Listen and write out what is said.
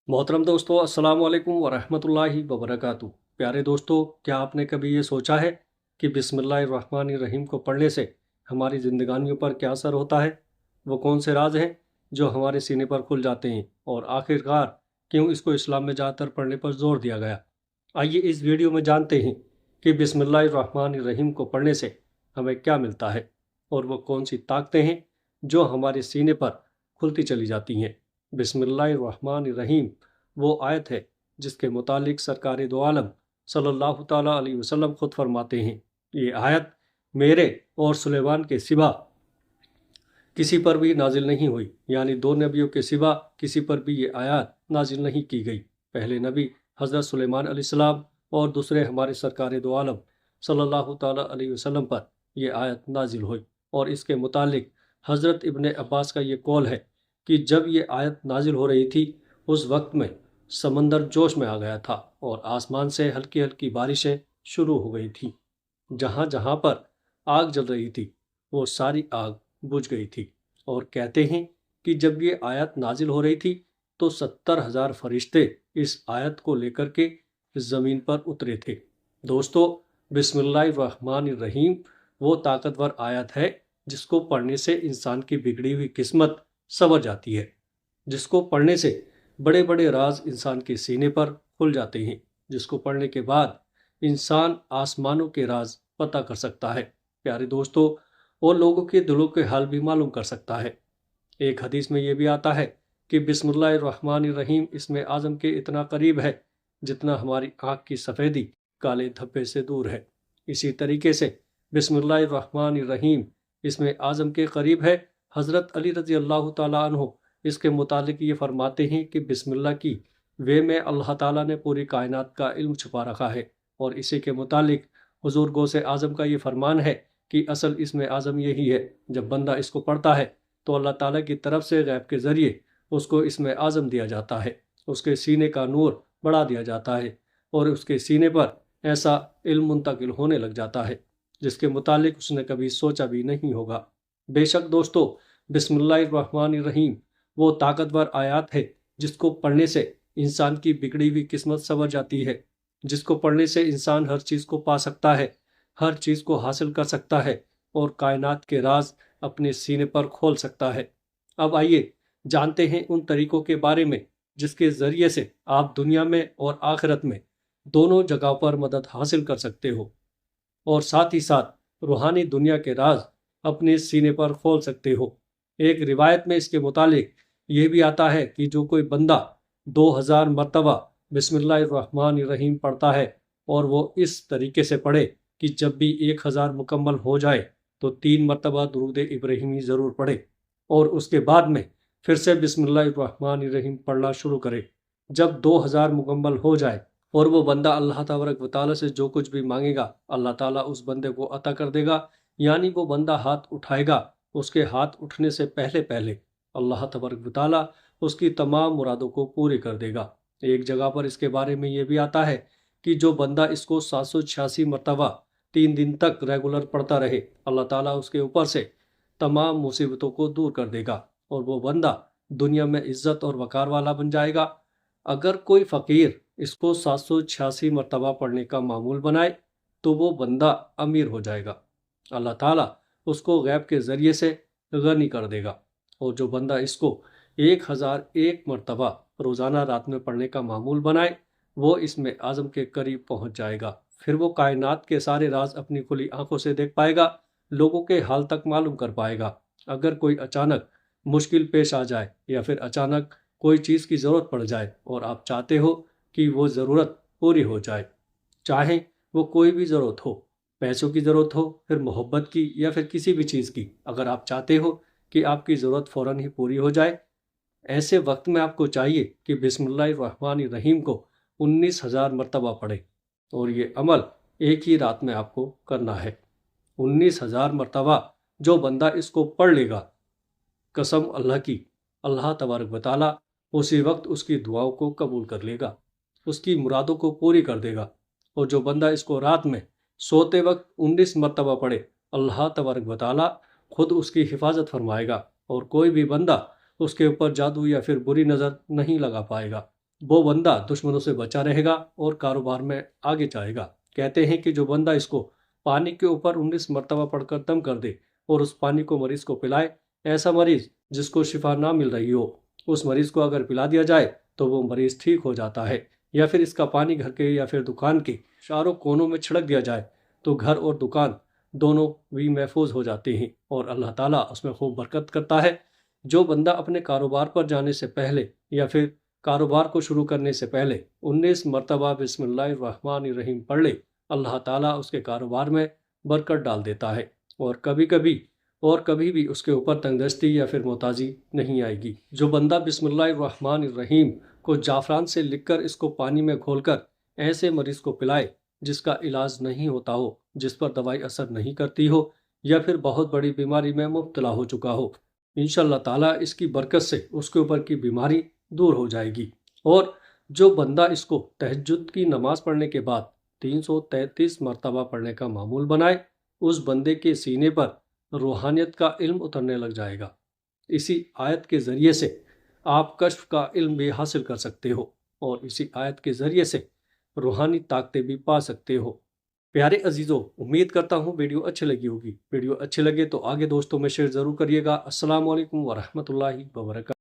मोहतरम दोस्तों, अस्सलाम वालेकुम वरहमतुल्लाहि वबरकातुहू। प्यारे दोस्तों, क्या आपने कभी ये सोचा है कि बिस्मिल्लाहिर्रहमानिर्रहीम को पढ़ने से हमारी ज़िंदगानियों पर क्या असर होता है? वो कौन से राज हैं जो हमारे सीने पर खुल जाते हैं, और आखिरकार क्यों इसको इस्लाम में ज़्यादातर पढ़ने पर जोर दिया गया? आइए इस वीडियो में जानते हैं कि बिस्मिल्लाहिर्रहमानिर्रहीम को पढ़ने से हमें क्या मिलता है, और वो कौन सी ताकतें हैं जो हमारे सीने पर खुलती चली जाती हैं। बिस्मिल्लाहिर्रहमानिर्रहीम वो आयत है जिसके मुतालिक सरकार दो आलम सल्लल्लाहु ताला अलैहि वसल्लम खुद फरमाते हैं, ये आयत मेरे और सुलेमान के सिवा किसी पर भी नाजिल नहीं हुई, यानी दो नबियों के सिवा किसी पर भी ये आयत नाजिल नहीं की गई। पहले नबी हज़रत सुलेमान अलैहिस्सलाम और दूसरे हमारे सरकार दो आलम सल्लल्लाहु ताला अलैहि वसल्लम पर यह आयत नाजिल हुई। और इसके मुतालिक हज़रत इब्ने अब्बास का ये कौल है कि जब ये आयत नाजिल हो रही थी उस वक्त में समंदर जोश में आ गया था और आसमान से हल्की हल्की बारिशें शुरू हो गई थी। जहाँ जहाँ पर आग जल रही थी वो सारी आग बुझ गई थी। और कहते हैं कि जब ये आयत नाजिल हो रही थी तो 70,000 फरिश्ते इस आयत को लेकर के ज़मीन पर उतरे थे। दोस्तों, बिस्मिल्लाहिर्रहमानिर्रहीम वो ताकतवर आयत है जिसको पढ़ने से इंसान की बिगड़ी हुई किस्मत संवर जाती है, जिसको पढ़ने से बड़े बड़े राज इंसान के सीने पर खुल जाते हैं, जिसको पढ़ने के बाद इंसान आसमानों के राज पता कर सकता है, प्यारे दोस्तों, और लोगों के दिलों के हाल भी मालूम कर सकता है। एक हदीस में यह भी आता है कि बिस्मिल्लाहिर्रहमानिर्रहीम इसमें आज़म के इतना करीब है जितना हमारी आँख की सफ़ेदी काले धब्बे से दूर है। इसी तरीके से बिस्मिल्लाहिर्रहमानिर्रहीम इसमें आज़म के करीब है। हज़रत अली रज़ी अल्लाह ताला अन्हु इसके मुतालिक ये फरमाते हैं कि बिस्मिल्लाह की वे में अल्लाह ताला ने पूरी कायनात का इल्म छुपा रखा है। और इसी के मुतालिक हुज़ूर गौसे आज़म का ये फरमान है कि असल इसमें आज़म यही है, जब बंदा इसको पढ़ता है तो अल्लाह ताला की तरफ से गैब के ज़रिए उसको इसमें आज़म दिया जाता है, उसके सीने का नूर बढ़ा दिया जाता है और उसके सीने पर ऐसा इल्म मुंतकिल होने लग जाता है जिसके मुतालिक उसने कभी सोचा भी नहीं होगा। बेशक दोस्तों, बिस्मिल्लाहिर्रहमानिर्रहीम वो ताकतवर आयत है जिसको पढ़ने से इंसान की बिगड़ी हुई किस्मत संवर जाती है, जिसको पढ़ने से इंसान हर चीज़ को पा सकता है, हर चीज़ को हासिल कर सकता है और कायनात के राज अपने सीने पर खोल सकता है। अब आइए जानते हैं उन तरीकों के बारे में जिसके ज़रिए से आप दुनिया में और आखिरत में दोनों जगह पर मदद हासिल कर सकते हो और साथ ही साथ रूहानी दुनिया के राज अपने सीने पर खोल सकते हो। एक रिवायत में इसके मुतालिक ये भी आता है कि जो कोई बंदा 2000 मरतबा बिस्मिल्लाहिर्रहमानिर्रहीम पढ़ता है और वो इस तरीके से पढ़े कि जब भी 1000 मुकम्मल हो जाए तो 3 मरतबा दुरूद इब्राहिमी ज़रूर पढ़े और उसके बाद में फिर से बिस्मिल्लाहिर्रहमानिर्रहीम पढ़ना शुरू करे। जब 2000 मुकम्मल हो जाए और वो बंदा अल्लाह तबारक व तआला से जो कुछ भी मांगेगा अल्लाह ताला उस बंदे को अता कर देगा। यानी वो बंदा हाथ उठाएगा, उसके हाथ उठने से पहले पहले अल्लाह तबारक व तआला उसकी तमाम मुरादों को पूरी कर देगा। एक जगह पर इसके बारे में ये भी आता है कि जो बंदा इसको 786 मरतबा 3 दिन तक रेगुलर पढ़ता रहे, अल्लाह ताला उसके ऊपर से तमाम मुसीबतों को दूर कर देगा और वो बंदा दुनिया में इज्जत और वकार वाला बन जाएगा। अगर कोई फ़कीर इसको 786 मरतबा पढ़ने का मामूल बनाए तो वो बंदा अमीर हो जाएगा, अल्लाह ताला उसको गैब के ज़रिए से गनी कर देगा। और जो बंदा इसको 1001 मरतबा रोज़ाना रात में पढ़ने का मामूल बनाए वो इसमें आज़म के करीब पहुंच जाएगा। फिर वो कायनात के सारे राज अपनी खुली आंखों से देख पाएगा, लोगों के हाल तक मालूम कर पाएगा। अगर कोई अचानक मुश्किल पेश आ जाए या फिर अचानक कोई चीज़ की ज़रूरत पड़ जाए और आप चाहते हो कि वो ज़रूरत पूरी हो जाए, चाहे वो कोई भी ज़रूरत हो, पैसों की ज़रूरत हो, फिर मोहब्बत की या फिर किसी भी चीज़ की, अगर आप चाहते हो कि आपकी ज़रूरत फ़ौरन ही पूरी हो जाए, ऐसे वक्त में आपको चाहिए कि बिस्मिल्लाहिर्रहमानिर्रहीम को 19,000 मरतबा पढ़े और ये अमल एक ही रात में आपको करना है। 19,000 मरतबा जो बंदा इसको पढ़ लेगा, कसम अल्लाह की, अल्लाह तबारक व तआला उसी वक्त उसकी दुआओं को कबूल कर लेगा, उसकी मुरादों को पूरी कर देगा। और जो बंदा इसको रात में सोते वक्त 19 मरतबा पढ़े, अल्लाह तबारक व तआला खुद उसकी हिफाजत फरमाएगा और कोई भी बंदा उसके ऊपर जादू या फिर बुरी नज़र नहीं लगा पाएगा। وہ بندہ دشمنوں سے بچا رہے گا اور کاروبار میں آگے جائے گا۔ کہتے ہیں کہ جو بندہ اس کو پانی کے اوپر 19 مرتبہ پڑھ کر دم کر دے اور اس پانی کو مریض کو پلائے، ایسا مریض جس کو شفا نہ مل رہی ہو، اس مریض کو اگر پلا دیا جائے تو وہ مریض ٹھیک ہو جاتا ہے۔ یا پھر اس کا پانی گھر کے یا پھر دکان کے چاروں کونوں میں چھڑک دیا جائے تو گھر اور دکان دونوں بھی محفوظ ہو جاتے ہیں اور اللہ تعالیٰ اس میں خوب برکت کرتا ہے۔ جو بندہ اپنے کاروبار پر جانے سے پہلے یا پھر کاروبار کو شروع کرنے سے پہلے 19 مرتبہ بسم اللہ الرحمن الرحیم پڑھ لے، اللہ تعالیٰ اس کے کاروبار میں برکت ڈال دیتا ہے اور کبھی بھی اس کے اوپر تنگدستی یا پھر محتاجی نہیں آئے گی۔ جو بندہ بسم اللہ الرحمن الرحیم کو جعفران سے لکھ کر اس کو پانی میں گھول کر ایسے مریض کو پلائے جس کا علاج نہیں ہوتا ہو، جس پر دوائی اثر نہیں کرتی ہو یا پھر بہت بڑی بیماری میں مبتلا ہو چکا ہو، انشاءاللہ تعالیٰ اس کی برکت سے اس کے اوپر کی بیماری دور ہو جائے گی۔ اور جو بندہ اس کو تہجد کی نماز پڑھنے کے بعد 333 مرتبہ پڑھنے کا معمول بنائے، اس بندے کے سینے پر روحانیت کا علم اترنے لگ جائے گا۔ اسی آیت کے ذریعے سے آپ کشف کا علم بھی حاصل کر سکتے ہو اور اسی آیت کے ذریعے سے روحانی طاقتیں بھی پا سکتے ہو۔ پیارے عزیزوں، امید کرتا ہوں ویڈیو اچھی لگی ہوگی۔ ویڈیو اچھی لگے تو آگے دوستوں میں شیئر ضرور کریے گا۔ السلام علیکم ورحمۃ اللہ وبرکاتہ۔